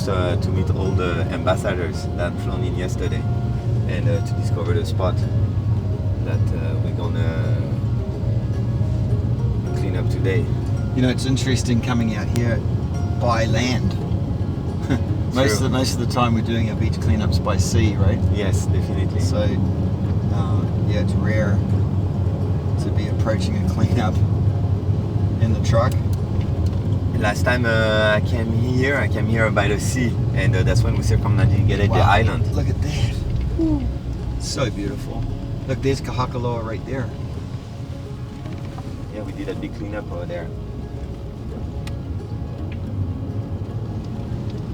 just to meet all the ambassadors that flown in yesterday and to discover the spot that we're gonna clean up today. You know, it's interesting coming out here by land. most of the time we're doing our beach cleanups by sea, right? Yes, definitely. So yeah, it's rare to be approaching a cleanup in the truck. Last time I came here by the sea, and that's when we circumnavigated the island. Look at that. So beautiful. Look, there's Kahakaloa right there. Yeah, we did a big cleanup over there.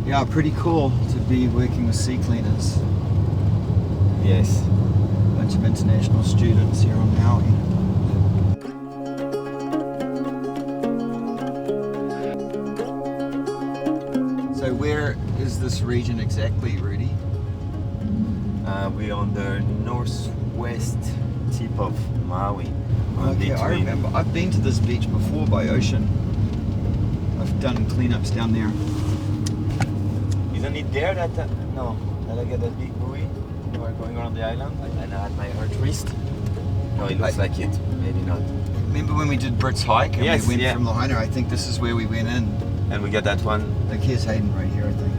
Yeah, pretty cool to be working with sea cleaners. Yes. A bunch of international students here on Maui. So where is this region exactly, Rudy? We're on the northwest tip of Maui. Okay, I remember. I've been to this beach before by ocean. I've done cleanups down there. Isn't it there that no, that I get that big buoy? We were going around the island and I had my hurt wrist. No, it looks like it. Maybe not. Remember when we did Brits Hike and Yes, we went yeah. from Lahaina? I think this is where we went in. And we got that one. Like here's Hayden right here, I think.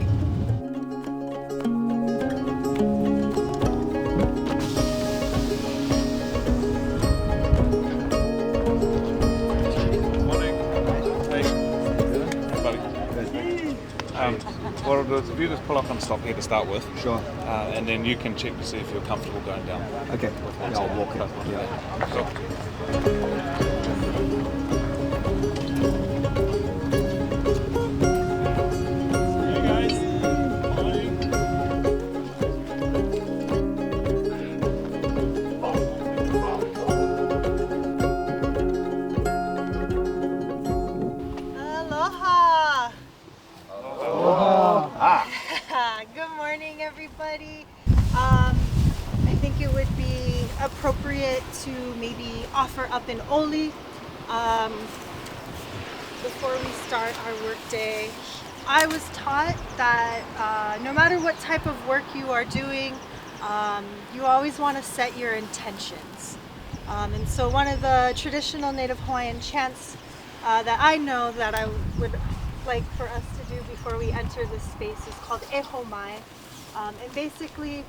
What I'll do is if you just pull up and stop here to start with, Sure. and then you can check to see if you're comfortable going down. Okay. Yeah, I'll walk it. Yeah. Cool. Aloha! Good morning, everybody. I think it would be appropriate to maybe offer up an oli before we start our work day. I was taught that no matter what type of work you are doing, you always want to set your intentions. And so one of the traditional Native Hawaiian chants that I know that I would like for us to do before we enter this space is called Eho Mai. And basically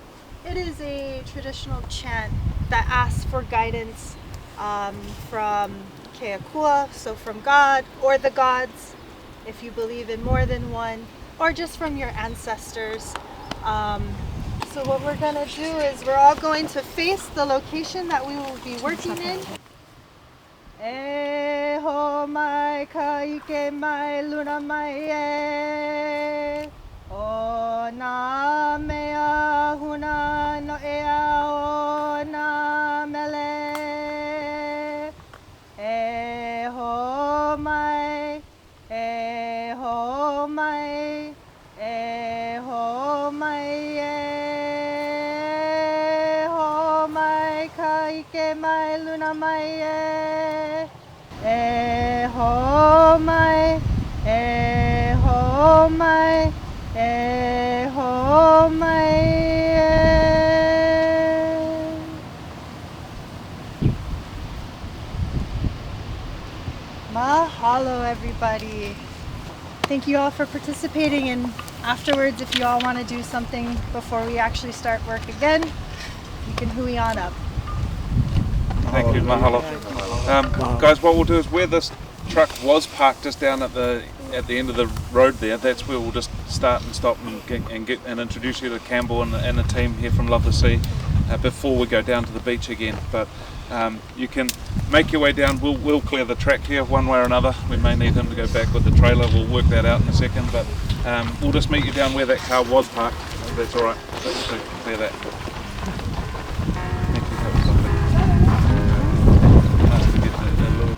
it is a traditional chant that asks for guidance from Keakua, so from God or the gods, if you believe in more than one, or just from your ancestors. So what we're gonna do is we're all going to face the location that we will be working in. E ho mai ka ike mai luna mai e o na mea huna no ea o na mele e ho mai e ho mai e ho mai e ho mai ka ike mai luna mai e ho mai e ho mai e ho mai Mahalo, everybody. Thank you all for participating, and afterwards, if you all want to do something before we actually start work again, you can hui on up. Thank you, mahalo. Guys, what we'll do is where this truck was parked just down at the end of the road there, that's where we'll just start and stop and introduce you to Campbell and the team here from Love the Sea before we go down to the beach again. But you can make your way down. We'll clear the track here one way or another. We may need him to go back with the trailer. We'll work that out in a second, but we'll just meet you down where that car was parked. If that's all right. So to clear that. Thank you. That was lovely. Nice to get that little.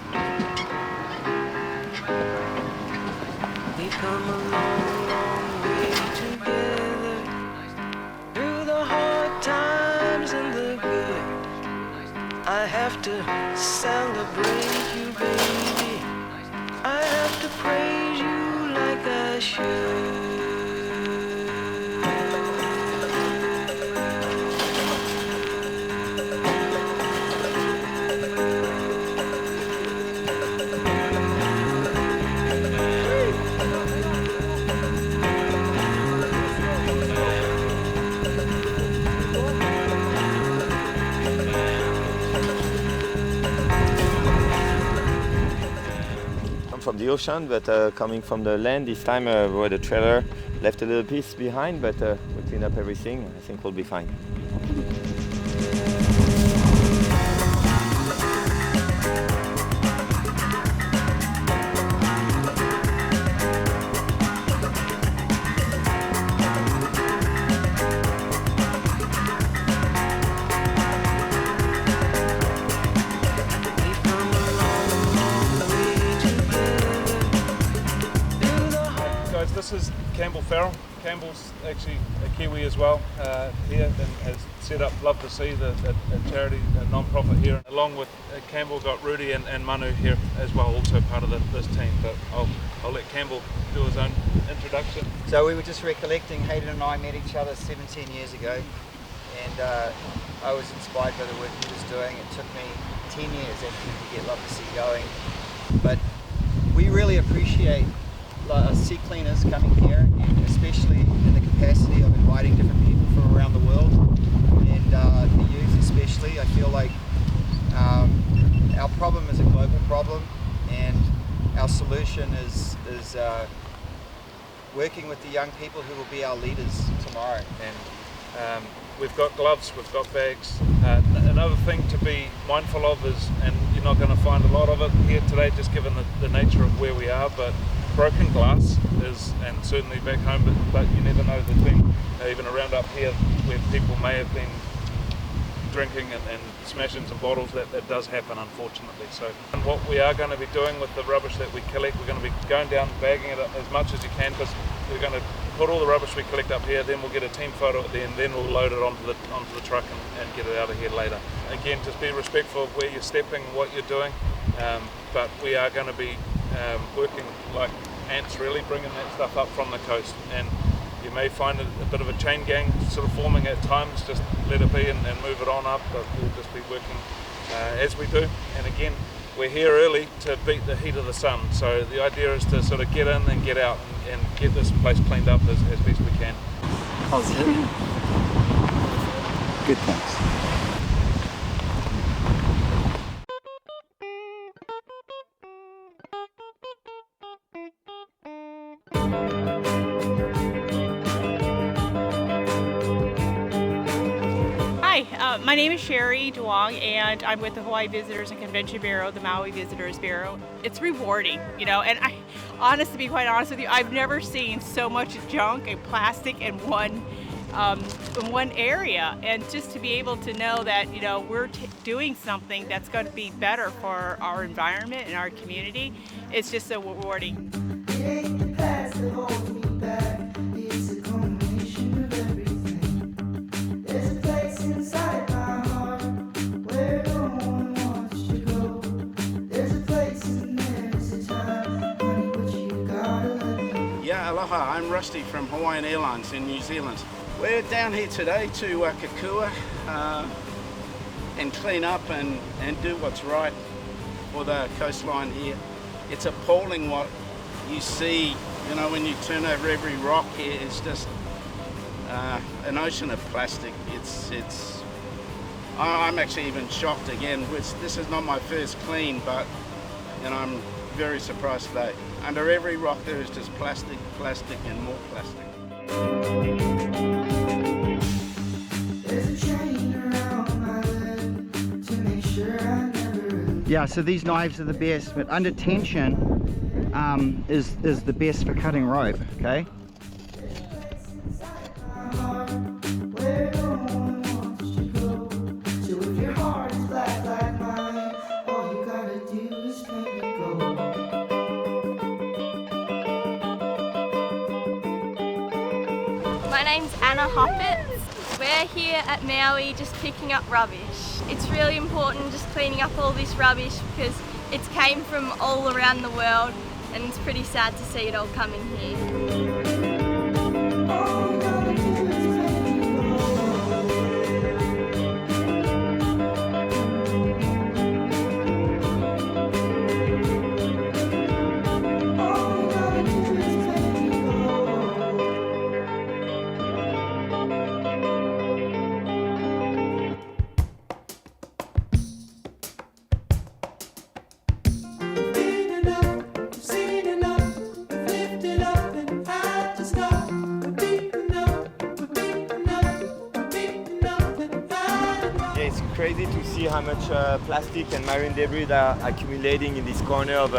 We've come a long, long way together, through the hard times and the good. I have to celebrate you, baby. I have to praise you like I should. from the ocean, but coming from the land this time, where the trailer left a little piece behind, but we cleaned up everything. I think we'll be fine. This is Campbell Farrell. Campbell's actually a Kiwi as well here, and has set up Love the Sea, the charity, a non-profit here. Along with Campbell, got Rudy and Manu here as well, also part of this team. But I'll let Campbell do his own introduction. So we were just recollecting, Hayden and I met each other 17 years ago, and I was inspired by the work he was doing. It took me 10 years actually to get Love the Sea going, but we really appreciate sea cleaners coming here, and especially in the capacity of inviting different people from around the world, and the youth especially. I feel like our problem is a global problem, and our solution is working with the young people who will be our leaders tomorrow. And we've got gloves, we've got bags. Another thing to be mindful of is, and you're not going to find a lot of it here today just given the nature of where we are, but broken glass is, and certainly back home, but you never know. There's been even around up here where people may have been drinking and smashing some bottles. That does happen, unfortunately. So what we are going to be doing with the rubbish that we collect, we're going to be going down, bagging it as much as you can, because we're going to put all the rubbish we collect up here, then we'll get a team photo at the end, then we'll load it onto the truck and get it out of here later. Again, just be respectful of where you're stepping, what you're doing, but we are going to be working like ants, really, bringing that stuff up from the coast. And you may find a bit of a chain gang sort of forming at times. Just let it be and move it on up, but we'll just be working as we do. And again, we're here early to beat the heat of the sun, so the idea is to sort of get in and get out and get this place cleaned up as best we can. Positive. Good, thanks. Hi, my name is Sherry Duong, and I'm with the Hawaii Visitors and Convention Bureau, the Maui Visitors Bureau. It's rewarding, and to be quite honest with you, I've never seen so much junk and plastic in one area, and just to be able to know that we're doing something that's going to be better for our environment and our community, it's just so rewarding. It ain't the past that holds me back. It's a combination of everything. There's a place inside my heart where no one wants to go. There's a place and there's a time, honey, but you gotta let me. Yeah, aloha, I'm Rusty from Hawaiian Airlines in New Zealand. We're down here today to Kakua and clean up and do what's right for the coastline here. It's appalling what you see, when you turn over every rock here. It's just an ocean of plastic. I'm actually even shocked again. This is not my first clean, but I'm very surprised today. Under every rock there is just plastic, plastic, and more plastic. There's a chain around my leg to make sure I never. Yeah, so these knives are the best, but under tension is the best for cutting rope, okay? There's a place inside my heart where no one wants to go. So if your heart is black like mine, all you gotta do is make it go. My name's Anna Hoppett. We're here at Maui just picking up rubbish. It's really important just cleaning up all this rubbish because it came from all around the world, and it's pretty sad to see it all coming here. All you gotta do is make it go. All you gotta do is make it go. Big enough to see crazy to see how much plastic and marine debris are accumulating in this corner of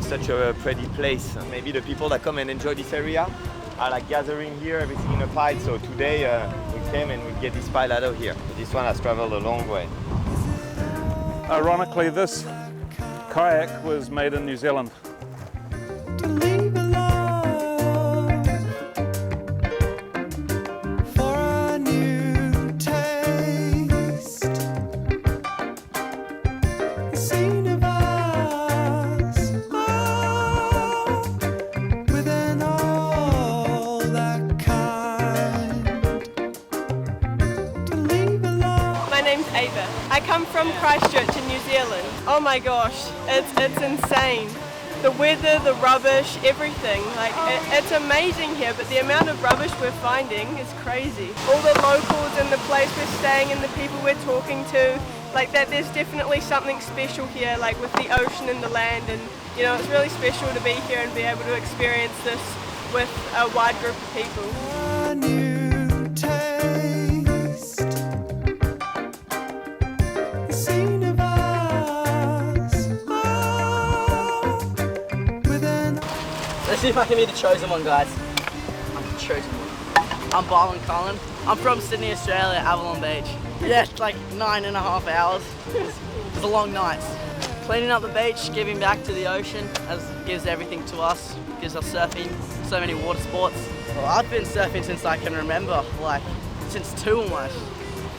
such a pretty place. Maybe the people that come and enjoy this area are like gathering here, everything in a pile. So today we came and we get this pile out of here. This one has traveled a long way. Ironically, this kayak was made in New Zealand. I come from Christchurch in New Zealand. Oh my gosh, it's insane. The weather, the rubbish, everything. Like it's amazing here, but the amount of rubbish we're finding is crazy. All the locals and the place we're staying and the people we're talking to, like that there's definitely something special here, like with the ocean and the land, and you know, it's really special to be here and be able to experience this with a wide group of people. Let's see if I can be the chosen one, guys. I'm the chosen one. I'm Byron Cullen. I'm from Sydney, Australia, Avalon Beach. Yeah, it's like 9.5 hours. It's a long night. Cleaning up the beach, giving back to the ocean, as gives everything to us. Gives us surfing, so many water sports. Well, I've been surfing since I can remember, like since 2 almost.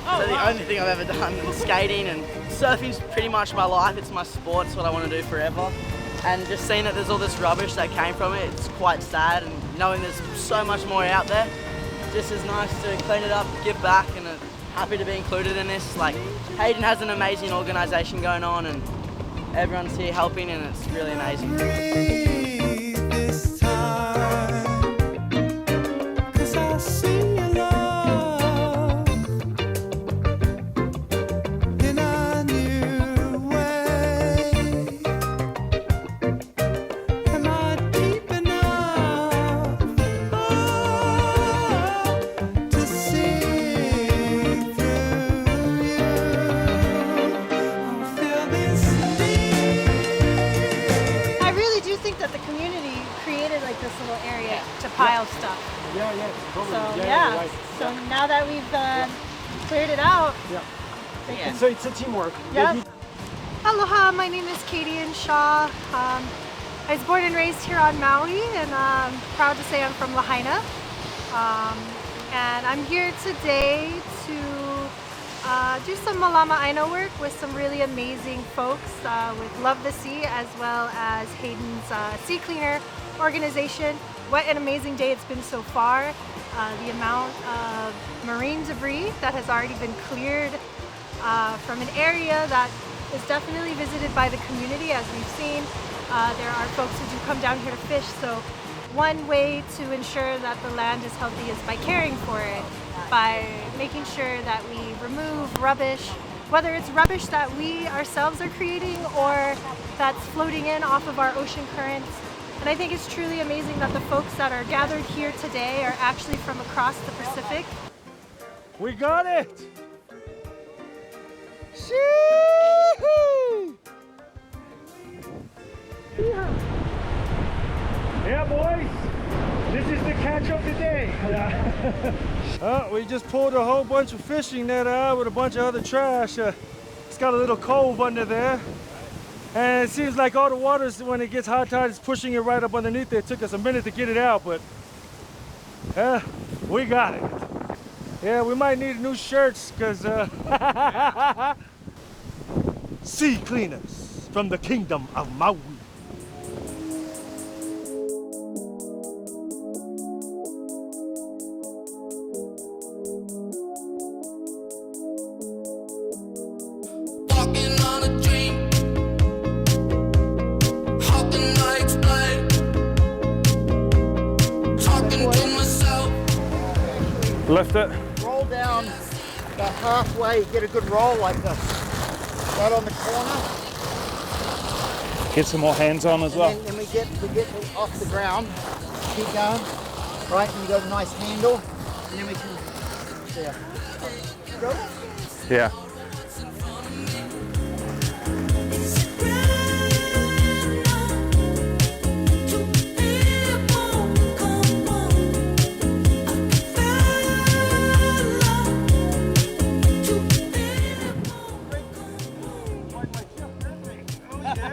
So the only thing I've ever done is skating, and surfing's pretty much my life. It's my sport. It's what I want to do forever. And just seeing that there's all this rubbish that came from it, it's quite sad, and knowing there's so much more out there, just is nice to clean it up, give back, and happy to be included in this. Like, Hayden has an amazing organisation going on, and everyone's here helping, and it's really amazing. Pile stuff. Yeah, totally. So so now that we've cleared it out, So it's a teamwork. Yep. Aloha, my name is Katie and Shaw. I was born and raised here on Maui, and I'm proud to say I'm from Lahaina. And I'm here today to do some Malama Aina work with some really amazing folks with Love the Sea, as well as Hayden's Sea Cleaner organization. What an amazing day it's been so far. The amount of marine debris that has already been cleared from an area that is definitely visited by the community, as we've seen. There are folks who do come down here to fish, so one way to ensure that the land is healthy is by caring for it, by making sure that we remove rubbish, whether it's rubbish that we ourselves are creating or that's floating in off of our ocean currents. And I think it's truly amazing that the folks that are gathered here today are actually from across the Pacific. We got it! Yeah, boys, this is the catch of the day. We just pulled a whole bunch of fishing net out with a bunch of other trash. It's got a little cove under there. And it seems like all the water, when it gets high tide, is pushing it right up underneath there. It took us a minute to get it out, but we got it. Yeah, we might need new shirts, because sea cleaners from the kingdom of Maui. Lift it. Roll down about halfway, get a good roll like this. Right on the corner. Get some more hands on as well. And then we get off the ground. Keep going. Right, and you got a nice handle. And then we can, Yeah. I'm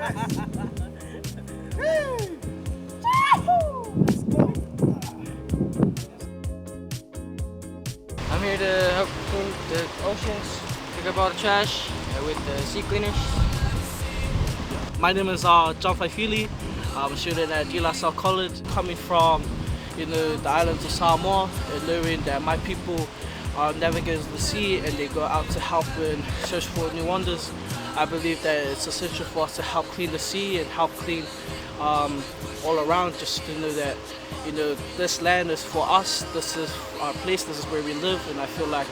here to help clean the oceans, pick up all the trash with the sea cleaners. My name is John Faifili. I'm a student at De La Salle College, coming from the islands of Samoa, and learning that my people are navigators of the sea and they go out to help and search for new wonders. I believe that it's essential for us to help clean the sea and help clean all around, just to know that this land is for us, this is our place, this is where we live, and I feel like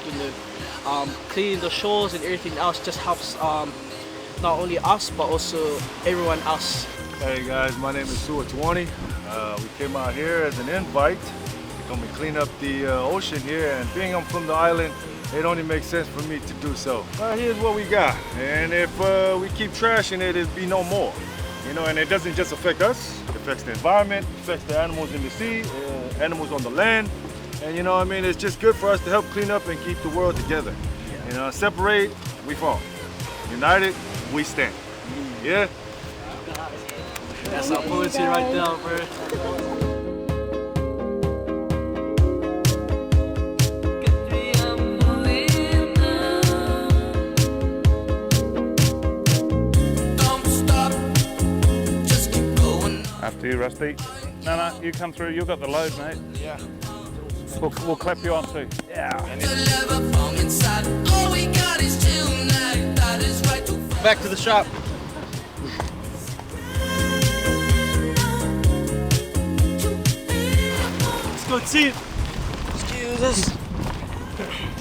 cleaning the shores and everything else just helps not only us but also everyone else. Hey guys, my name is Suatwani. We came out here as an invite to come and clean up the ocean here, and being I'm from the island, it only makes sense for me to do so. Here's what we got, and if we keep trashing it, it'll be no more. And it doesn't just affect us, it affects the environment, it affects the animals in the sea, animals on the land, and it's just good for us to help clean up and keep the world together. Separate, we fall. United, we stand. Yeah? That's our poetry right there, bro. After you, Rusty. No, you come through. You've got the load, mate. Yeah. We'll clap you on too. Yeah. Back to the shop. Let's go see it. Excuse us.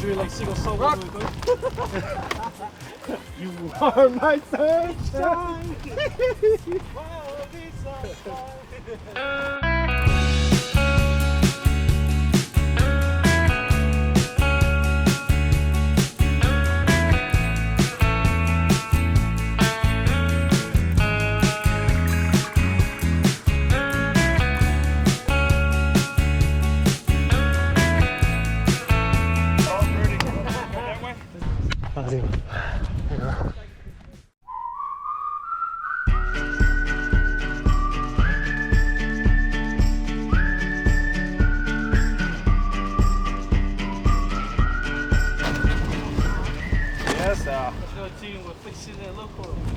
Do you like single song? Rock. You are my sunshine.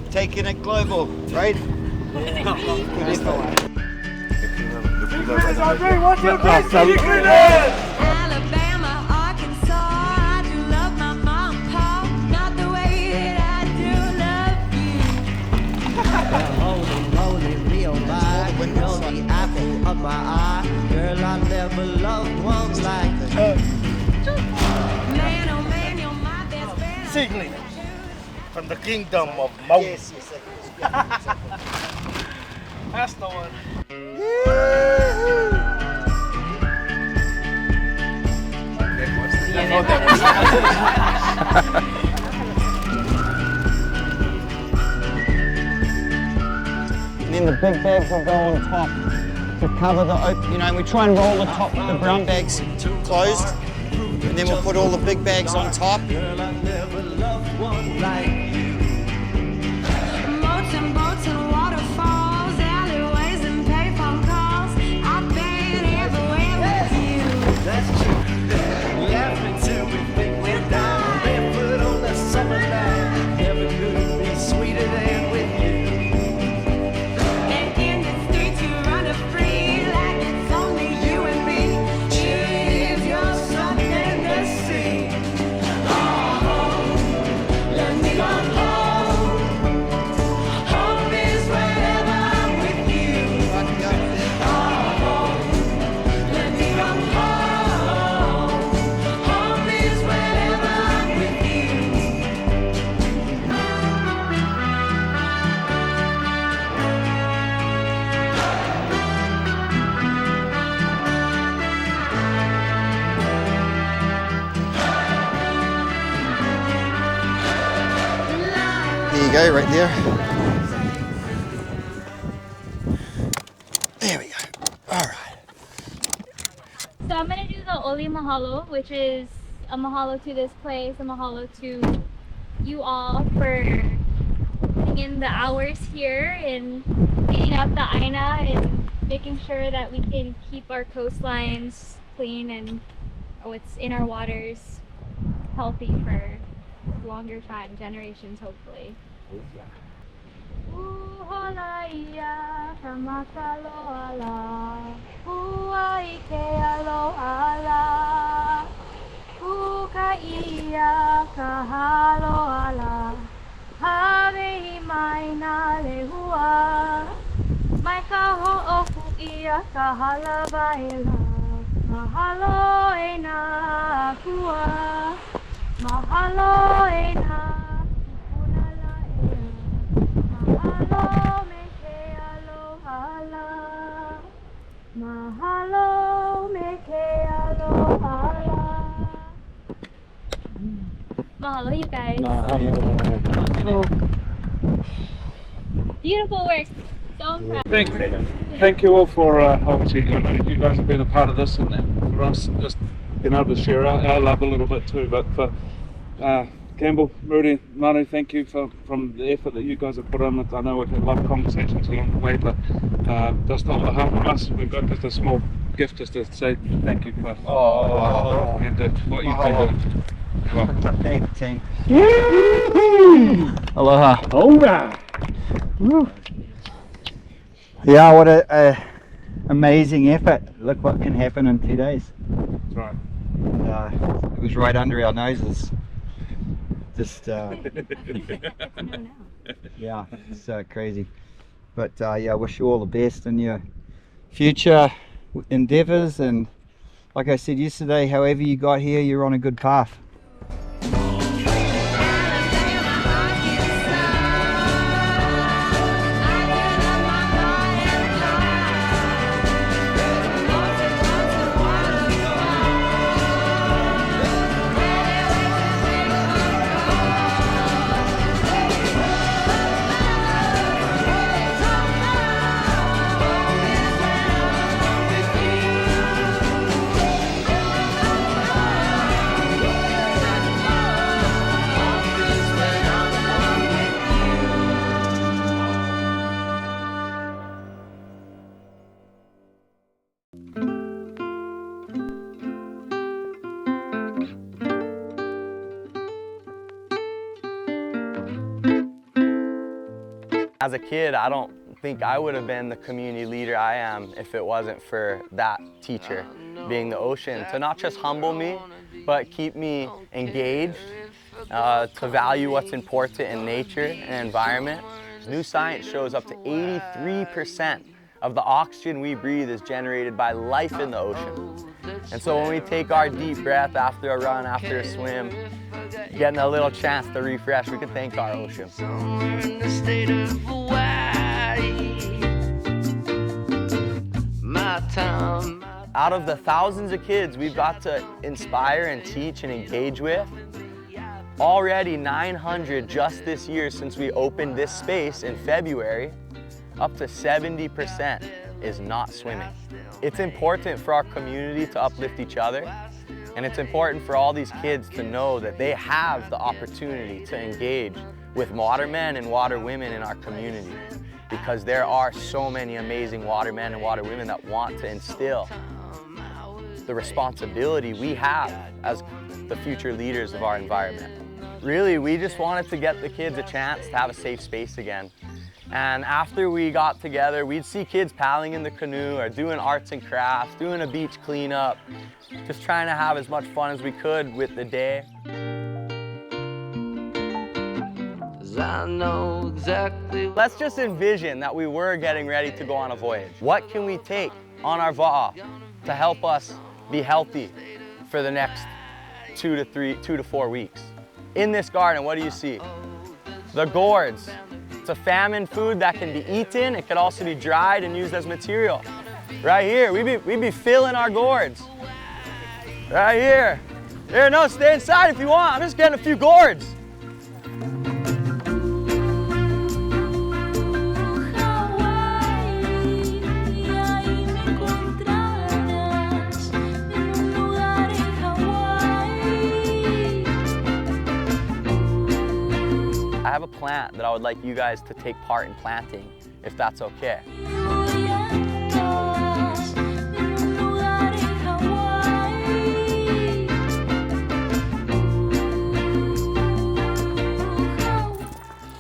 Taking it global, right? Alabama, Arkansas, I do love my mom and pop, not the way that I do love you. Holy, realize you're the apple of my eye. Girl, I never loved ones like Man, oh man, you're my best friend. Sigling from the kingdom of Maui. Yes. That's the one. And then the big bags will go on top to cover the open, we try and roll the top, the brown bags closed, and then we'll put all the big bags on top. Girl, I never loved one like you. Boats and waterfalls, alleyways and payphone calls. I've been everywhere with you. That's true. Laugh until we think we're down. Barefoot on the summer night. Never could be sweeter than with you. And in the streets you run free like it's only you and me. You live your sun in the sea. Oh, let me go home. Home is wherever I'm with you. Oh, let me go home. Home is wherever I'm with you. There you go, right there. There we go. All right. So I'm going to do the Oli Mahalo, which is a mahalo to this place, a mahalo to you all for putting in the hours here in cleaning up the Aina and making sure that we can keep our coastlines clean and what's in our waters healthy for longer time, generations hopefully. Uholaiya kamakaloala, huaikealoala, ukaiya kahaloala, havehi maina lehua, mai kaho'oku ia kahalawaela, mahalo ena kua, mahalo ena kupunala ea. Mahalo me ke alohala. Mahalo me ke alohala. Mahalo, you guys. Beautiful work. So impressed. Thank you all for obviously you guys have been a part of this, and for us just being able to share our love a little bit too. But for Campbell, Rudy, Manu, thank you from the effort that you guys have put in. I know we've had a lot of conversations along the way, but just on behalf of us, we've got just a small gift just to say thank you for and what you've been doing. Thank you, team. Aloha. All right. Yeah, what a amazing effort. Look what can happen in 2 days. That's right. It was right under our noses. Just yeah, it's crazy. But yeah, I wish you all the best in your future endeavors, and like I said yesterday, however you got here, you're on a good path. As a kid, I don't think I would have been the community leader I am if it wasn't for that teacher being the ocean, to not just humble me, but keep me engaged, to value what's important in nature and environment. New science shows up to 83% of the oxygen we breathe is generated by life in the ocean. And so when we take our deep breath after a run, after a swim, getting a little chance to refresh, we can thank our ocean. Out of the thousands of kids we've got to inspire and teach and engage with, already 900 just this year since we opened this space in February, up to 70% is not swimming. It's important for our community to uplift each other, and it's important for all these kids to know that they have the opportunity to engage with watermen and waterwomen in our community, because there are so many amazing watermen and waterwomen that want to instill the responsibility we have as the future leaders of our environment. Really, we just wanted to get the kids a chance to have a safe space again. And after we got together, we'd see kids paddling in the canoe or doing arts and crafts, doing a beach cleanup, just trying to have as much fun as we could with the day. I know exactly. Let's just envision that we were getting ready to go on a voyage. What can we take on our va'a to help us be healthy for the next 2 to 4 weeks? In this garden, what do you see? The gourds. It's a famine food that can be eaten. It could also be dried and used as material. Right here, we'd be filling our gourds. Right here. Here, no, stay inside if you want. I'm just getting a few gourds. I have a plant that I would like you guys to take part in planting, if that's okay.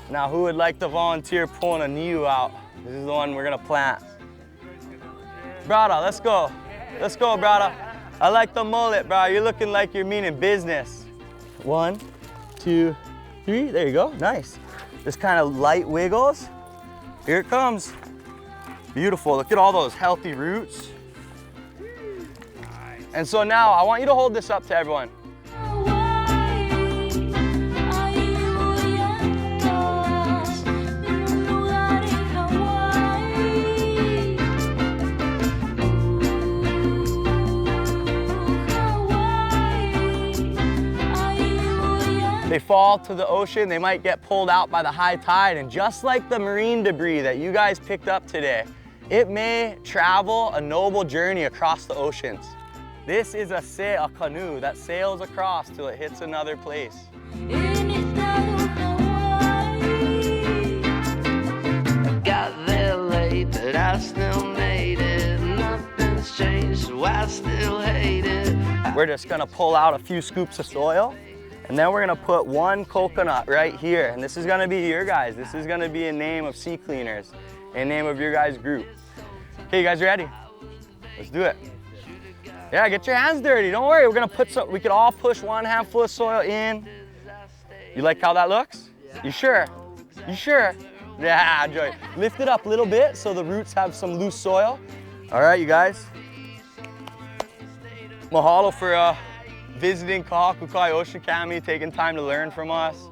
Now, who would like to volunteer pulling a niu out? This is the one we're gonna plant. Brada, let's go. Let's go, brada. I like the mullet, bro. You're looking like you're meaning business. 1, 2, 3, there you go, nice. Just kind of light wiggles. Here it comes. Beautiful, look at all those healthy roots. And so now, I want you to hold this up to everyone. They fall to the ocean, they might get pulled out by the high tide, and just like the marine debris that you guys picked up today, it may travel a noble journey across the oceans. This is a canoe that sails across till it hits another place. Got there late, but I still made it. Nothing's changed, so I still hate it. We're just gonna pull out a few scoops of soil, and then we're gonna put one coconut right here. And this is gonna be your guys. This is gonna be a name of Sea Cleaners, a name of your guys' group. Okay, you guys ready? Let's do it. Yeah, get your hands dirty. Don't worry, we're gonna put some, we could all push one handful of soil in. You like how that looks? Yeah. You sure? You sure? Yeah, enjoy. Lift it up a little bit so the roots have some loose soil. All right, you guys. Mahalo for visiting Kahakukai Ocean Academy, taking time to learn from us.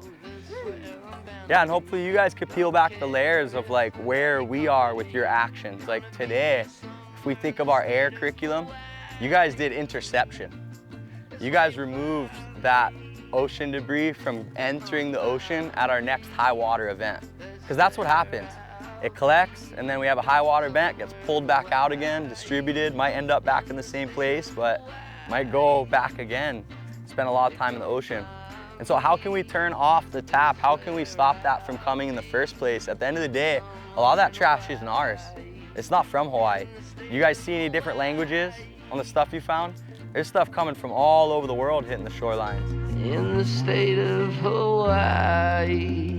Yeah, and hopefully you guys could peel back the layers of like where we are with your actions. Like today, if we think of our air curriculum, you guys did interception. You guys removed that ocean debris from entering the ocean at our next high water event. Because that's what happens. It collects, and then we have a high water event, gets pulled back out again, distributed, might end up back in the same place, but might go back again, spend a lot of time in the ocean. And so how can we turn off the tap? How can we stop that from coming in the first place? At the end of the day, a lot of that trash isn't ours. It's not from Hawaii. You guys see any different languages on the stuff you found? There's stuff coming from all over the world hitting the shorelines. In the state of Hawaii.